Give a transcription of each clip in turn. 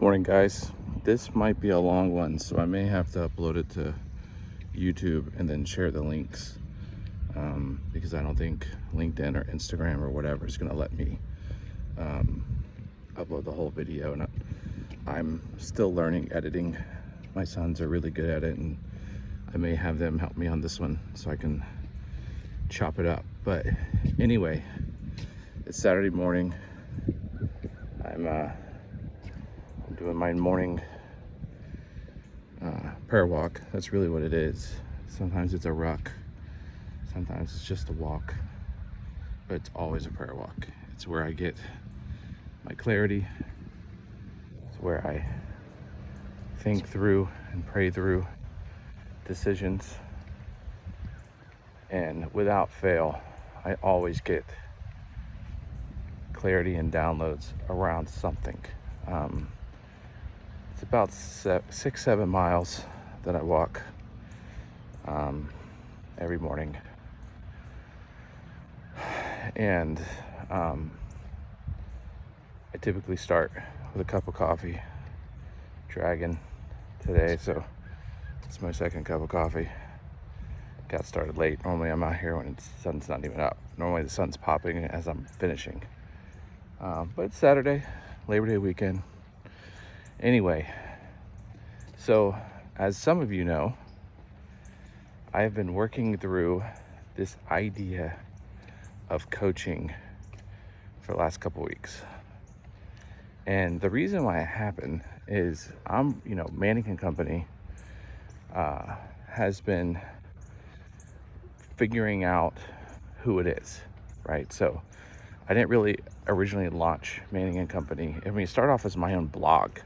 Morning, guys. This might be a long one, so I may have to upload it to YouTube and then share the links because I don't think LinkedIn or Instagram or whatever is going to let me upload the whole video. And I'm still learning editing. My sons are really good at it, and I may have them help me on this one so I can chop it up. But anyway, it's Saturday morning. I'm doing my morning prayer walk. That's really what it is. Sometimes it's a ruck, sometimes it's just a walk, but it's always a prayer walk. It's where I get my clarity. It's where I think through and pray through decisions, and without fail, I always get clarity and downloads around something. It's about 6-7 miles that I walk every morning, and I typically start with a cup of coffee. Dragon today, so it's my second cup of coffee. Got started late. Normally I'm out here when the sun's not even up. Normally the sun's popping as I'm finishing, but it's Saturday, Labor Day weekend. Anyway, so as some of you know, I have been working through this idea of coaching for the last couple weeks. And the reason why it happened is Manning & Company has been figuring out who it is, right? So I didn't really originally launch Manning & Company. I mean, it started off as my own blog.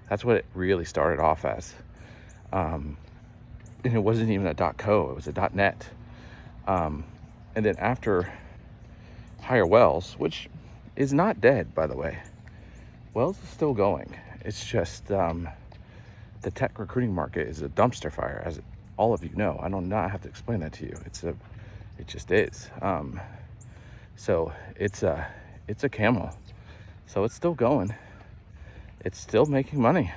That's what it really started off as. And it wasn't even a .co, it was a .net. And then after Hire Wells, which is not dead, by the way. Wells is still going. It's just the tech recruiting market is a dumpster fire, as all of you know. I do not have to explain that to you. It just is. So it's a camel. So it's still going. It's still making money.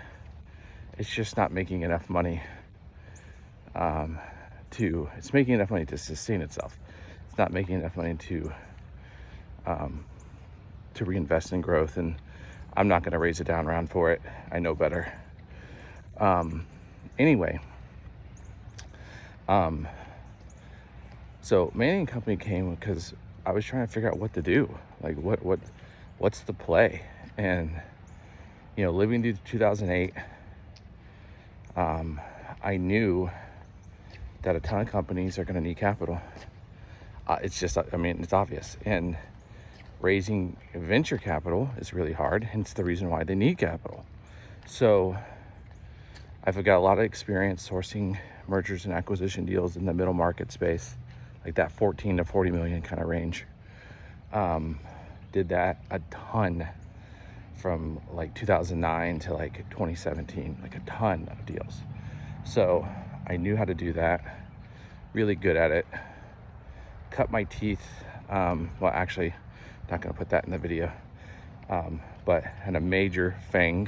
It's just not making enough money it's making enough money to sustain itself. It's not making enough money to reinvest in growth, and I'm not going to raise a down round for it. I know better. Anyway, so Manning & Company came because I was trying to figure out what to do. Like what's the play? And living through 2008, I knew that a ton of companies are going to need capital. It's obvious. And raising venture capital is really hard, hence the reason why they need capital. So I've got a lot of experience sourcing mergers and acquisition deals in the middle market space, like that 14 to 40 million kind of range. Did that a ton from like 2009 to like 2017, like a ton of deals. So I knew how to do that, really good at it. Cut my teeth, well, actually, not gonna put that in the video, but had a major FANG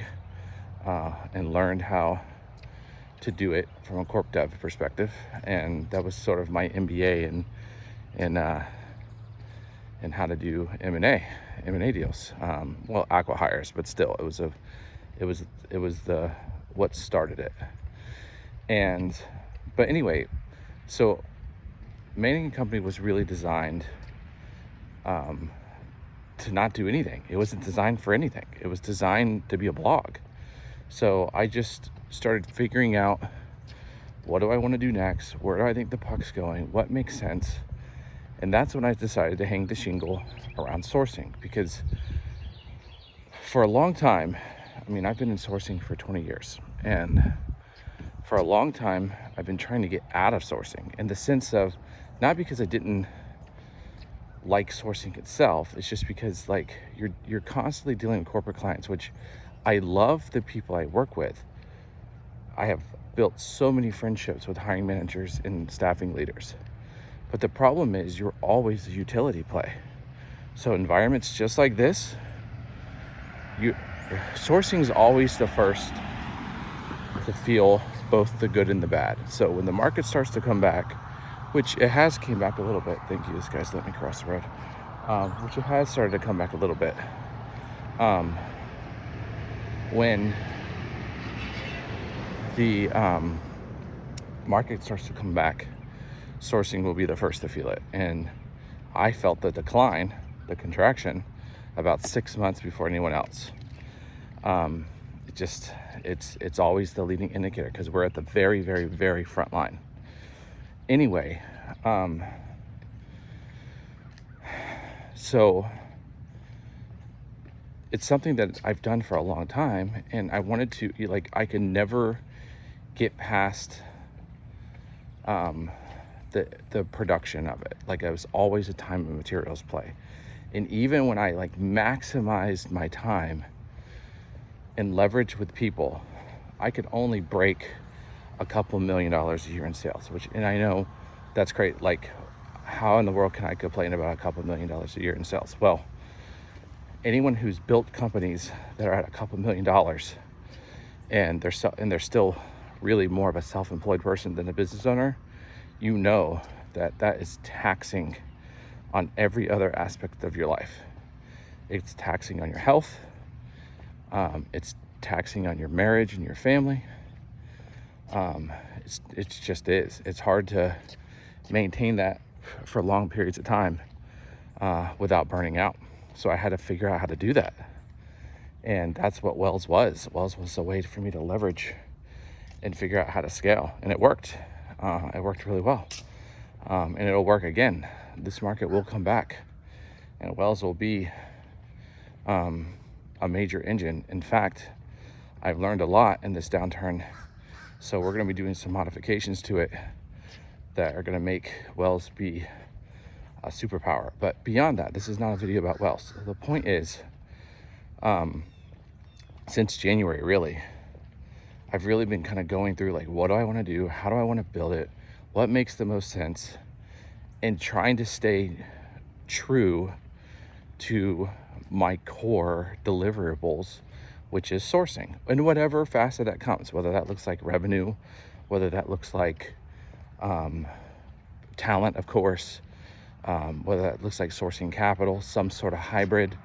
and learned how to do it from a corp dev perspective. And that was sort of my MBA in how to do M&A deals. Well, acqui-hires, but still, it was what started it. But anyway, so Manning & Company was really designed to not do anything. It wasn't designed for anything. It was designed to be a blog. So I just started figuring out, what do I want to do next? Where do I think the puck's going? What makes sense? And that's when I decided to hang the shingle around sourcing, because for a long time, I've been in sourcing for 20 years, and for a long time, I've been trying to get out of sourcing, in the sense of, not because I didn't like sourcing itself, it's just because you're constantly dealing with corporate clients, which I love the people I work with. I have built so many friendships with hiring managers and staffing leaders. But the problem is, you're always a utility play. So environments just like this, sourcing is always the first to feel both the good and the bad. So when the market starts to come back, which it has came back a little bit, thank you, this guy's let me cross the road, which it has started to come back a little bit. When the market starts to come back, sourcing will be the first to feel it. And I felt the decline, the contraction, about 6 months before anyone else. It's always the leading indicator because we're at the very, very, very front line. Anyway, so it's something that I've done for a long time, and I wanted to, like, I could never get past the production of it. Like, I was always a time and materials play. And even when I like maximized my time and leverage with people, I could only break a couple $1 million a year in sales, and I know that's great. Like, how in the world can I complain about a couple $1 million a year in sales? Well, anyone who's built companies that are at a couple $1 million and they're still really more of a self-employed person than a business owner, you know that is taxing on every other aspect of your life. It's taxing on your health. It's taxing on your marriage and your family. It's just is. It's hard to maintain that for long periods of time without burning out. So I had to figure out how to do that. And that's what Wells was. Wells was a way for me to leverage and figure out how to scale. And it worked. It worked really well. And it'll work again. This market will come back. And Wells will be a major engine. In fact, I've learned a lot in this downturn. So we're going to be doing some modifications to it that are going to make Wells be a superpower. But beyond that, this is not a video about Wells. The point is, since January, really, I've really been kind of going through, like, what do I want to do? How do I want to build it? What makes the most sense? And trying to stay true to my core deliverables, which is sourcing, in whatever facet that comes, whether that looks like revenue, whether that looks like talent, of course, whether that looks like sourcing capital, some sort of hybrid.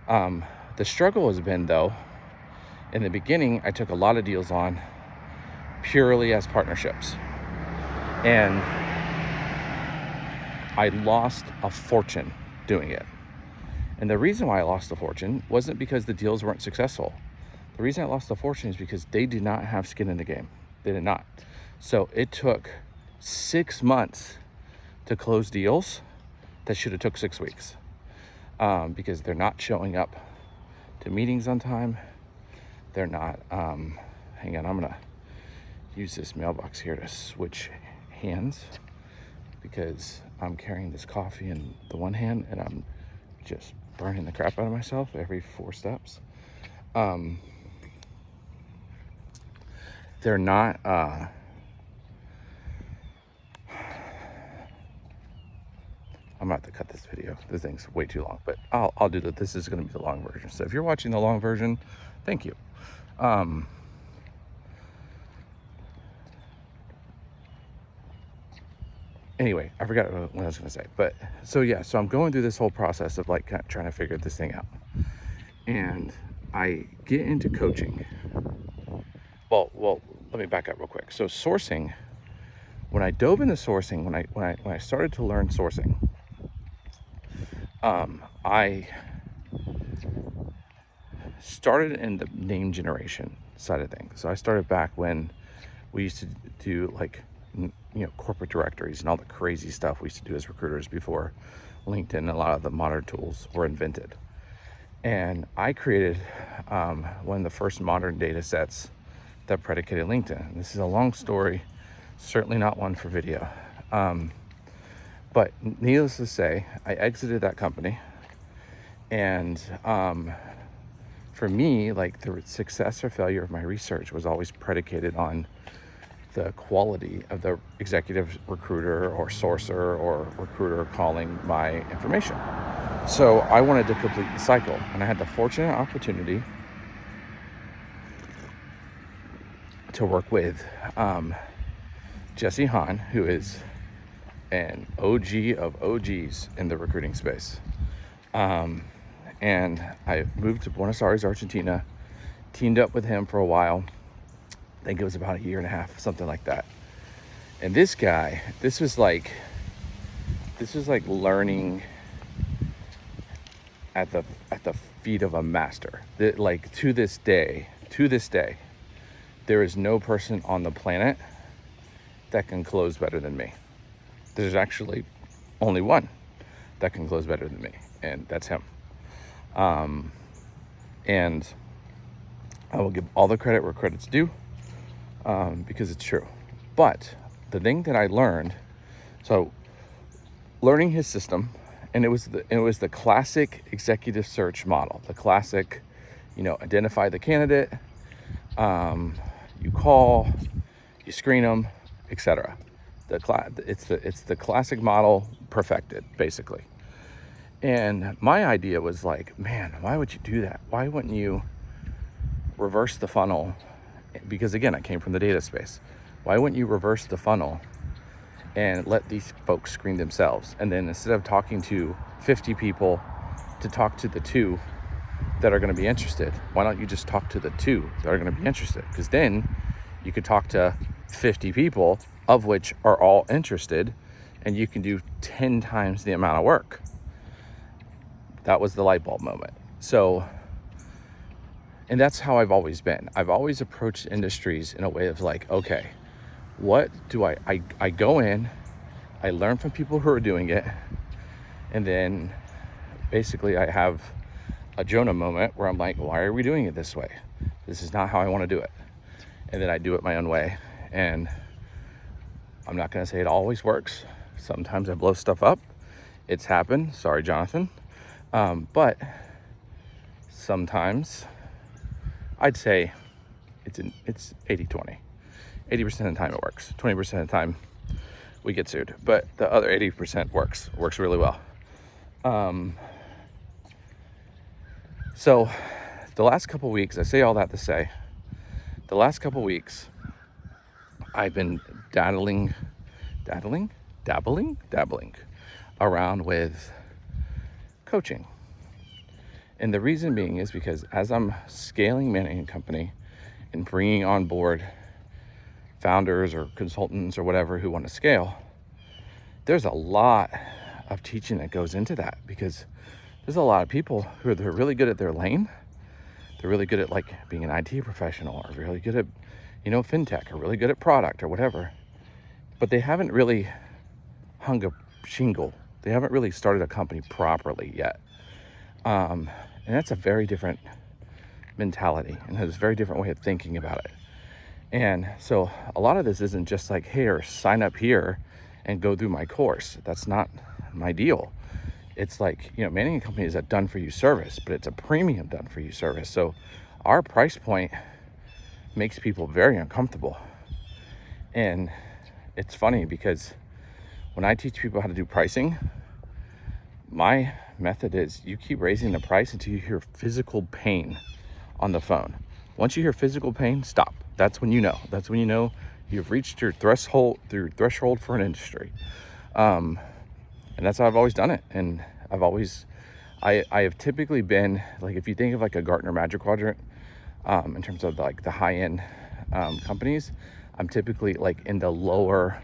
The struggle has been, though, in the beginning, I took a lot of deals on purely as partnerships. And I lost a fortune doing it. And the reason why I lost a fortune wasn't because the deals weren't successful. The reason I lost a fortune is because they did not have skin in the game. They did not. So it took 6 months to close deals that should have took 6 weeks, because they're not showing up to meetings on time. They're not, hang on, I'm gonna use this mailbox here to switch hands because I'm carrying this coffee in the one hand and I'm just burning the crap out of myself every 4 steps. They're not, I'm gonna have to cut this video. This thing's way too long, but I'll do that. This is gonna be the long version. So if you're watching the long version, thank you. Anyway, I forgot what I was gonna say, but so yeah, so I'm going through this whole process of like kind of trying to figure this thing out. And I get into coaching. Well, let me back up real quick. So sourcing, when I dove into sourcing, when I started to learn sourcing, I started in the name generation side of things. So I started back when we used to do, like, corporate directories and all the crazy stuff we used to do as recruiters before LinkedIn and a lot of the modern tools were invented. And I created one of the first modern data sets that predicated LinkedIn. This is a long story, certainly not one for video. But needless to say, I exited that company. And for me, like, the success or failure of my research was always predicated on the quality of the executive recruiter or sourcer or recruiter calling my information. So I wanted to complete the cycle, and I had the fortunate opportunity to work with Jesse Hahn, who is an OG of OGs in the recruiting space. And I moved to Buenos Aires, Argentina, teamed up with him for a while. I think it was about a year and a half, something like that. And this guy, this was like learning at the feet of a master. Like to this day, there is no person on the planet that can close better than me. There's actually only one that can close better than me, and that's him. And I will give all the credit where credit's due, because it's true. But the thing that I learned, so learning his system, and it was the classic executive search model, the classic, identify the candidate, you call, you screen them, etc. It's the classic model perfected, basically. And my idea was like, man, why would you do that? Why wouldn't you reverse the funnel? Because again, I came from the data space. Why wouldn't you reverse the funnel and let these folks screen themselves? And then instead of talking to 50 people, to talk to the 2 that are going to be interested, why don't you just talk to the 2 that are going to be interested? Because then you could talk to 50 people, of which are all interested, and you can do 10 times the amount of work. That was the light bulb moment. So, and that's how I've always been. I've always approached industries in a way of like, okay, what do I go in, I learn from people who are doing it, and then basically I have a Jonah moment where I'm like, why are we doing it this way? This is not how I want to do it. And then I do it my own way. And I'm not going to say it always works. Sometimes I blow stuff up. It's happened. Sorry, Jonathan. But sometimes I'd say it's 80-20. 80% of the time it works. 20% of the time we get sued. But the other 80% works really well. So the last couple weeks, I say all that to say, the last couple weeks I've been dabbling around with coaching. And the reason being is because as I'm scaling managing company and bringing on board founders or consultants or whatever who want to scale, there's a lot of teaching that goes into that, because there's a lot of people who are really good at their lane. They're really good at like being an IT professional, or really good at, fintech, or really good at product or whatever. But they haven't really hung a shingle. They haven't really started a company properly yet. And that's a very different mentality, and has a very different way of thinking about it. And so a lot of this isn't just like, here, sign up here and go through my course. That's not my deal. It's like, managing a company is a done for you service, but it's a premium done for you service. So our price point makes people very uncomfortable. And it's funny because when I teach people how to do pricing, my method is you keep raising the price until you hear physical pain on the phone. Once you hear physical pain, stop. That's when you know. That's when you know you've reached your threshold for an industry. And that's how I've always done it. And I have typically been, like, if you think of like a Gartner Magic Quadrant, in terms of like the high-end companies, I'm typically like in the lower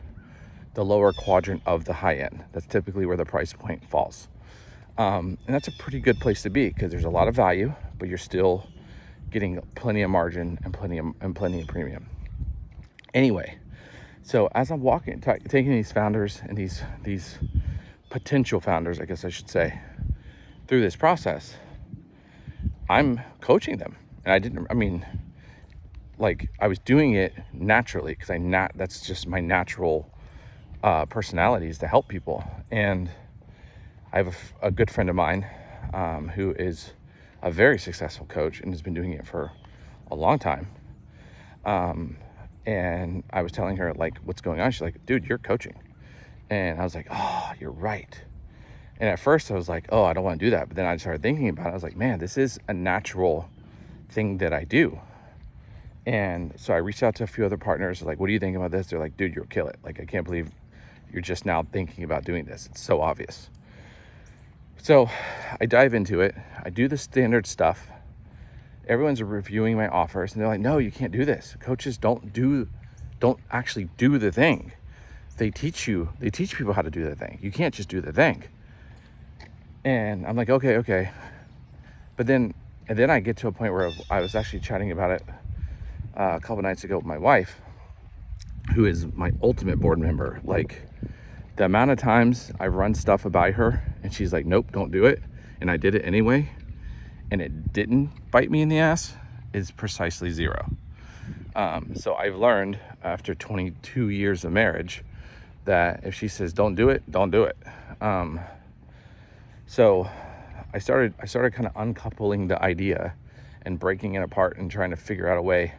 quadrant of the high end. That's typically where the price point falls. And that's a pretty good place to be, because there's a lot of value, but you're still getting plenty of margin and plenty of premium. Anyway, so as I'm taking these founders and these potential founders, I guess I should say, through this process, I'm coaching them. And I was doing it naturally, because that's just my natural personality, is to help people. And I have a good friend of mine who is a very successful coach and has been doing it for a long time. And I was telling her like what's going on. She's like, dude, you're coaching. And I was like, oh, you're right. And at first I was like, oh, I don't want to do that. But then I started thinking about it. I was like, man, this is a natural thing that I do. And so I reached out to a few other partners, like, what do you think about this? They're like, dude, you'll kill it. Like, I can't believe you're just now thinking about doing this. It's so obvious. So I dive into it. I do the standard stuff. Everyone's reviewing my offers and they're like, no, you can't do this. Coaches don't actually do the thing. They teach people how to do the thing. You can't just do the thing. And I'm like, okay. But then I get to a point where I was actually chatting about it a couple nights ago with my wife, who is my ultimate board member. Like, the amount of times I've run stuff by her and she's like, nope, don't do it. And I did it anyway, and it didn't bite me in the ass, is precisely zero. So I've learned after 22 years of marriage that if she says don't do it, don't do it. So I started kind of uncoupling the idea and breaking it apart and trying to figure out a way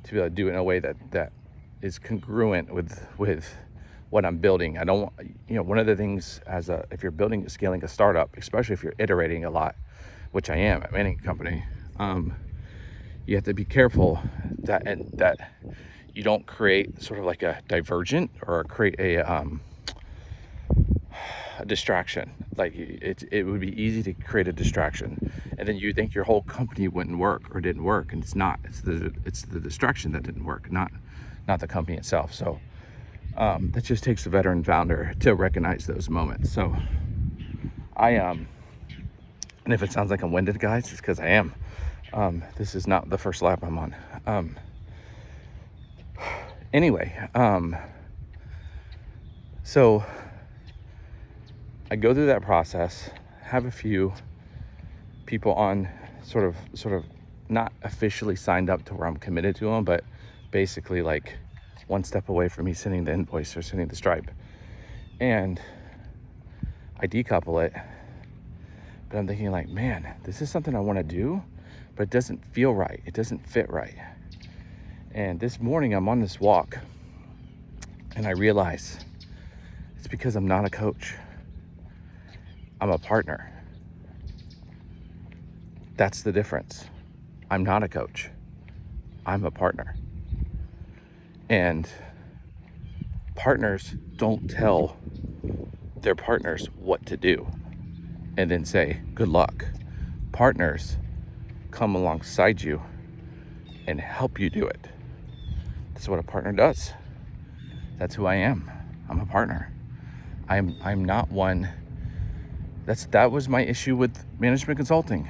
to be able to do it in a way that is congruent with what I'm building. I don't want, one of the things if you're scaling a startup, especially if you're iterating a lot, which I am at any company, you have to be careful that you don't create sort of like a divergent or create a distraction. Like, it would be easy to create a distraction, and then you think your whole company wouldn't work or didn't work, and it's not. It's the distraction that didn't work, not the company itself. So that just takes a veteran founder to recognize those moments. So and if it sounds like I'm winded, guys, it's because I am. This is not the first lap I'm on. Anyway, so I go through that process, have a few people on sort of not officially signed up to where I'm committed to them, but basically like one step away from me sending the invoice or sending the Stripe. And I decouple it, but I'm thinking like, man, this is something I want to do, but it doesn't feel right. It doesn't fit right. And this morning I'm on this walk and I realize it's because I'm not a coach. I'm a partner. That's the difference. I'm not a coach. I'm a partner. And partners don't tell their partners what to do and then say, good luck. Partners come alongside you and help you do it. That's what a partner does. That's who I am. I'm a partner. I'm not one. That was my issue with management consulting.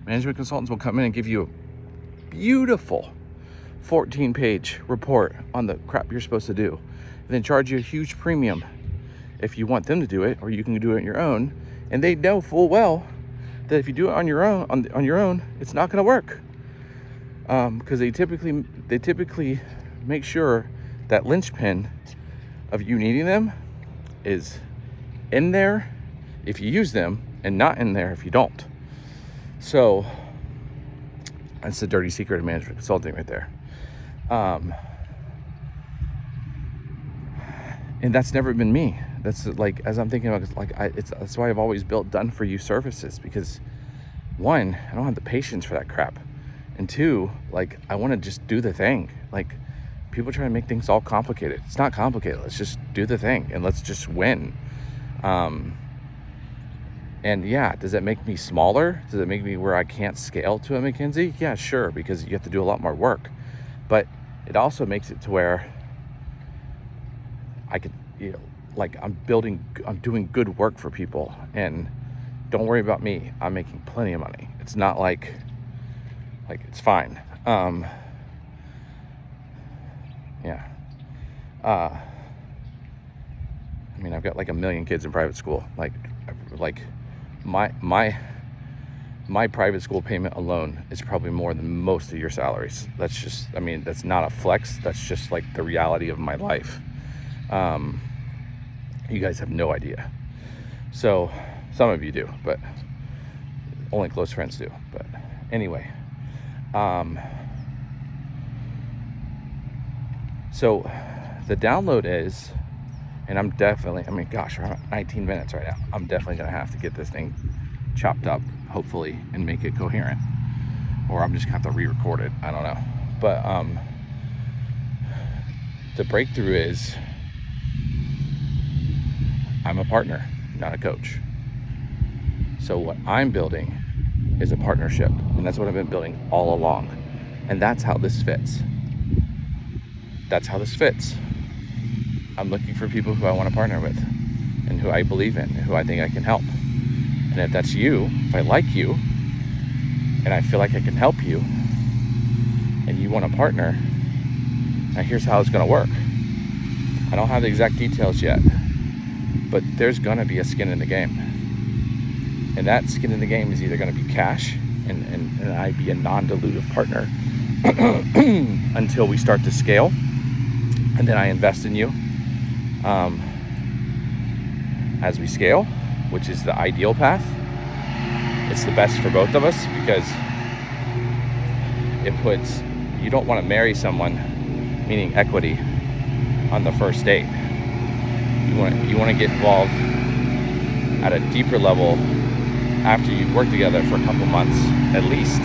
Management consultants will come in and give you a beautiful 14-page report on the crap you're supposed to do, and then charge you a huge premium if you want them to do it, or you can do it on your own. And they know full well that if you do it on your own, it's not going to work, because they typically make sure that linchpin of you needing them is in there if you use them and not in there if you don't. So that's the dirty secret of management consulting right there. And that's never been me. That's like, as I'm thinking about it, that's why I've always built done for you services, because one, I don't have the patience for that crap, and two, like, I want to just do the thing. Like, people try to make things all complicated. It's not complicated. Let's just do the thing and let's just win. And yeah, does that make me smaller? Does it make me where I can't scale to a McKinsey? Yeah, sure, because you have to do a lot more work. But it also makes it to where I could, like, I'm doing good work for people, and don't worry about me. I'm making plenty of money. It's not like it's fine. Yeah. I mean, I've got like 1 million kids in private school. Like my private school payment alone is probably more than most of your salaries. That's just, I mean, that's not a flex. That's just like the reality of my life. You guys have no idea. So some of you do, but only close friends do. But anyway, So the download is, and I'm definitely, I mean, gosh, we're at 19 minutes right now. I'm definitely gonna have to get this thing chopped up, hopefully, and make it coherent. Or I'm just gonna have to re-record it, I don't know. But the breakthrough is, I'm a partner, not a coach. So what I'm building is a partnership, and that's what I've been building all along. And that's how this fits. That's how this fits. I'm looking for people who I want to partner with, and who I believe in, and who I think I can help. And if that's you, if I like you, and I feel like I can help you, and you want to partner, now here's how it's going to work. I don't have the exact details yet, but there's going to be a skin in the game. And that skin in the game is either going to be cash, and I be a non-dilutive partner until we start to scale, and then I invest in you as we scale, which is the ideal path. It's the best for both of us, because it puts, you don't want to marry someone, meaning equity, on the first date. You want to get involved at a deeper level after you've worked together for a couple months at least.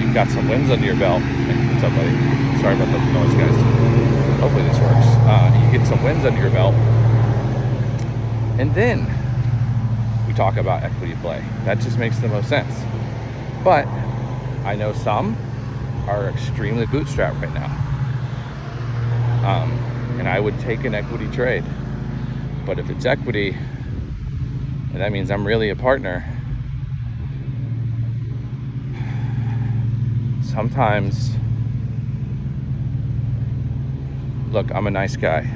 You've got some wins under your belt. What's up, buddy? Sorry about the noise, guys. Hopefully this works. You get some wins under your belt, and then we talk about equity play. That just makes the most sense. But I know some are extremely bootstrapped right now, and I would take an equity trade. But if it's equity, and that means I'm really a partner, sometimes, look, I'm a nice guy,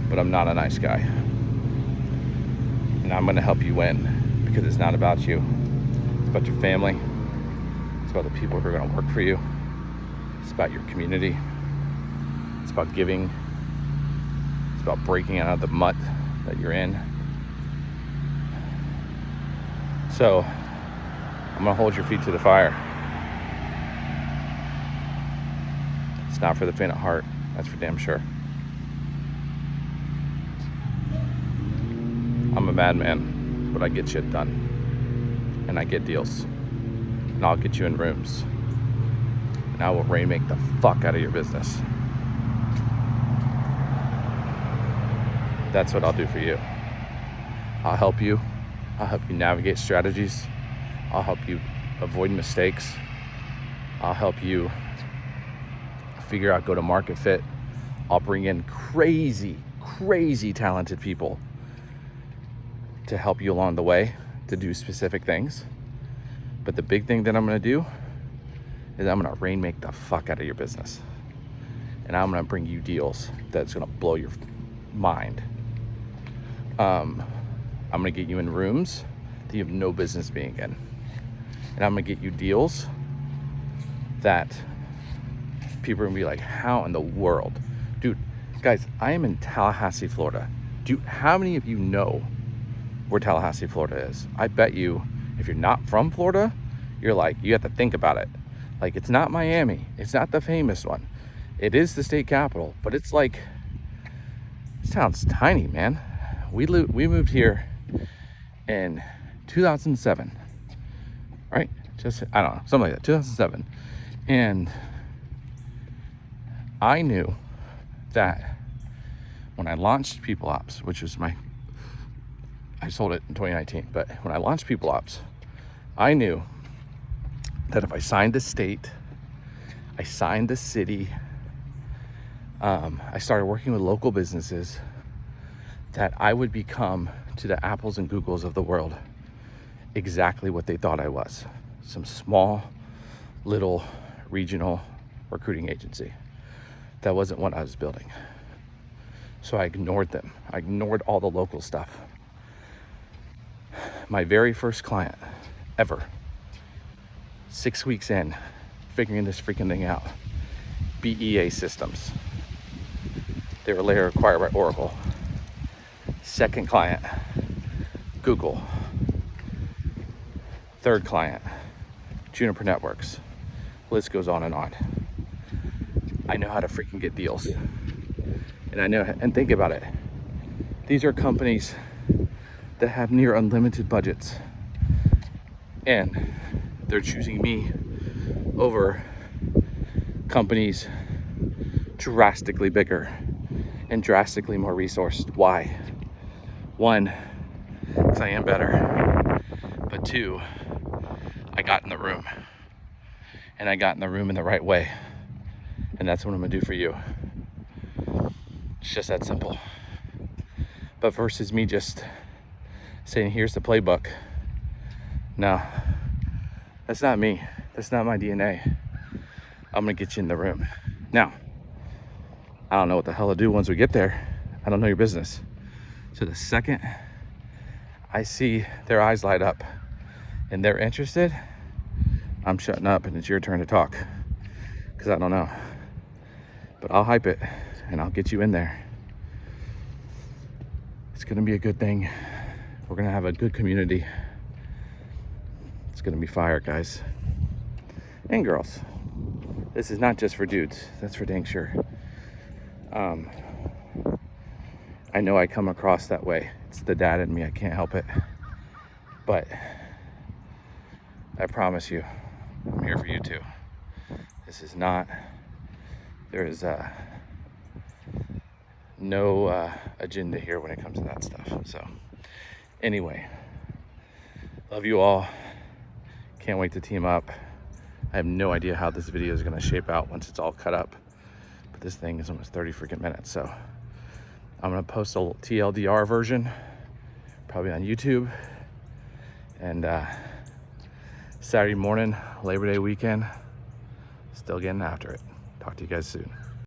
but I'm not a nice guy. And I'm gonna help you win, because it's not about you. It's about your family. It's about the people who are gonna work for you. It's about your community. It's about giving. It's about breaking out of the mutt that you're in. So I'm gonna hold your feet to the fire. It's not for the faint of heart, that's for damn sure. I'm a madman, but I get shit done. And I get deals. And I'll get you in rooms. And I will rainmake the fuck out of your business. That's what I'll do for you. I'll help you. I'll help you navigate strategies. I'll help you avoid mistakes. I'll help you figure out go-to-market fit. I'll bring in crazy talented people to help you along the way to do specific things. But the big thing that I'm gonna do is I'm gonna rainmake the fuck out of your business. And I'm gonna bring you deals that's gonna blow your mind. I'm gonna get you in rooms that you have no business being in. And I'm gonna get you deals that people are gonna be like, how in the world? Dude, guys, I am in Tallahassee, Florida. How many of you know where Tallahassee, Florida is? I bet you, if you're not from Florida, you're like, you have to think about it. Like, it's not Miami. It's not the famous one. It is the state capital, but it's like, this town's tiny, man. We moved here in 2007, right? I don't know, something like that, 2007. And I knew that when I launched People Ops, which was I sold it in 2019, but when I launched People Ops, I knew that if I signed the state, I signed the city, I started working with local businesses, that I would become, to the Apples and Googles of the world, exactly what they thought I was. Some small, little, regional recruiting agency. That wasn't what I was building. So I ignored them. I ignored all the local stuff. My very first client ever, 6 weeks in, figuring this freaking thing out, BEA Systems. They were later acquired by Oracle. Second client, Google. Third client, Juniper Networks. List goes on and on. I know how to freaking get deals. And I know, and think about it. These are companies that have near unlimited budgets. And they're choosing me over companies drastically bigger and drastically more resourced. Why? One, because I am better. But two, I got in the room. And I got in the room in the right way. And that's what I'm gonna do for you. It's just that simple. But versus me just saying, here's the playbook. No, that's not me. That's not my DNA. I'm gonna get you in the room. Now, I don't know what the hell to do once we get there. I don't know your business. So the second I see their eyes light up and they're interested, I'm shutting up and it's your turn to talk. Because I don't know. But I'll hype it and I'll get you in there. It's gonna be a good thing. We're gonna have a good community. It's gonna be fire, guys and girls. This is not just for dudes, that's for dang sure. I know I come across that way. It's the dad in me, I can't help it. But I promise you, I'm here for you too. This is not, there is no agenda here when it comes to that stuff. So anyway, love you all. Can't wait to team up. I have no idea how this video is gonna shape out once it's all cut up. But this thing is almost 30 freaking minutes. So I'm gonna post a little TLDR version, probably on YouTube. And Saturday morning, Labor Day weekend, still getting after it. Talk to you guys soon.